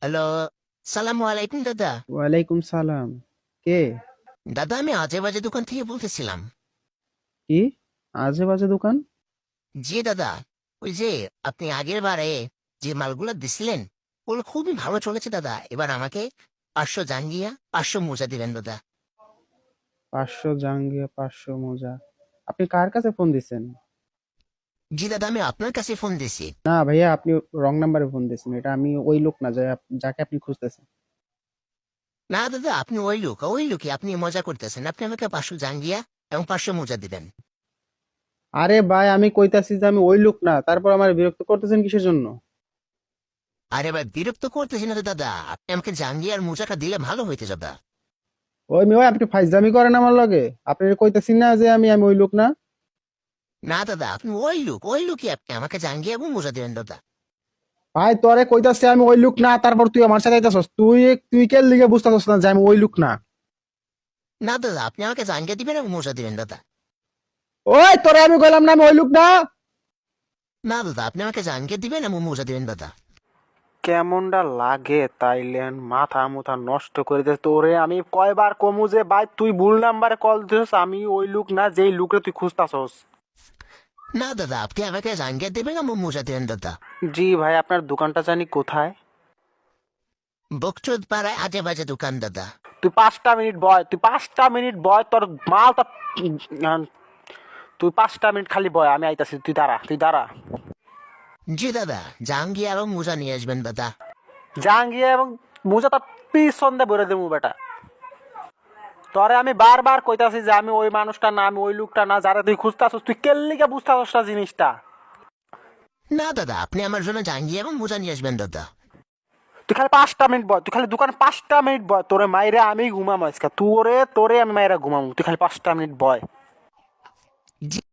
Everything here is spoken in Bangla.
হ্যালো, সালামু আলাইকুম দাদা। ওয়ালাইকুম সালাম। কে? দাদা আমি আজে বাজে দোকান থেকে বলতেছিলাম। কি? আজে বাজে দোকান? জি দাদা, ওই যে আপনি আগের বারে যে মালগুলো দিছিলেন ওগুলো খুবই ভালো চলেছে দাদা। এবার আমাকে 500 জাঙ্গিয়া 500 মোজা দিবেন দাদা। 500 জাঙ্গিয়া, 500 মোজা। আপনি কার কাছে ফোন দিচ্ছেন? জি দাদা, আমি আপনার কাছে ফোন দিছি। না ভাইয়া, আপনি রং নাম্বারে ফোন দিচ্ছেন। এটা আমি ওই লোক না যাকে আপনি খুঁজতেছেন। না দাদা, আপনি ওই লোকই আপনি মজা করতেছেন। আপনি আমাকে 500 জাঙ্গিয়া এবং 500 মোজা দিবেন। আরে ভাই, আমি কইতাছি যে আমি ওই লোক না, তারপর আমার বিরক্ত করতেছেন কিসের জন্য? আরে ভাই, বিরক্ত করতেছি না তো দাদা, আপনি আমাকে জাঙ্গিয়া আর মোজাটা দিলে ভালো হইতে দাদা। ওই মেয়ে, আপনি ফাইজলামি করেন আমার লগে। আপনি কইতাছি না যে আমি ওই লোক না? না দাদা, আপনি ওই লোকই আপনি আমাকে জাঙ্গিয়া এবং মোজা দিবেন দাদা। ভাই তোরে কইতাছি আমি ওই লোক না, তারপর তুই আমার সাথে আইতাছস। তুই তুই কে লিগে বুঝতাছস না যে আমি ওই লোক না? না দাদা, আপনি আমাকে জাঙ্গিয়া দিবেন এবং মোজা দিবেন দাদা। ওই তোরে আমি কইলাম না আমি ওই লোক না। না দাদা, আপনি আমাকে জাঙ্গিয়া দিবেন এবং মোজা দিবেন দাদা। কেমনটা লাগে তাইলেন, মাথা মুথা নষ্ট করে দে তোরে। আমি কয়বার কমু যে ভাই তুই ভুল নাম্বারে কল দিছস, আমি ওই লোক না যেই লোকে তুই খুঁজতাছস। না দাদা, আপনি আমাকে জাঙ্গিয়া দিবেন এবং মোজা দিবেন দাদা। জি ভাই, আপনার দোকানটা জানি কোথায়? বকচোদ পাড়ায় আজে বাজে দোকান দাদা। তুই 5টা মিনিট বয়, তুই 5টা মিনিট বয়, তোর মাল তো তুই 5টা মিনিট খালি বয়, আমি আইতাছি। তুই দাঁড়া, তুই দাঁড়া। জি দাদা, জাঙ্গিয়া এবং মোজা নিয়ে আসবেন দাদা। জাঙ্গিয়া এবং মুজা তার পিছন দিয়ে ভরে দেবো বেটা। তোরে আমি বারবার কইতাছি যে আমি ওই মানুষটা না, আমি ওই লোকটা না যারা তুই খুঁজতাছস। তুই কেল্লিকে বুঝতাছস না জিনিসটা? না দাদা, আপনি আমার জন্য জাঙ্গিয়া এবং মোজা নিয়ে আসবেন দাদা। তুই খালি 5টা মিনিট বয়, তুই খালি দোকানে 5টা মিনিট বয়। তোরে মাইরে আমি ঘুমাম আজকে, তোরে তোরে আমি মাইরা ঘুমাম। তুই খালি 5টা মিনিট বয়। জি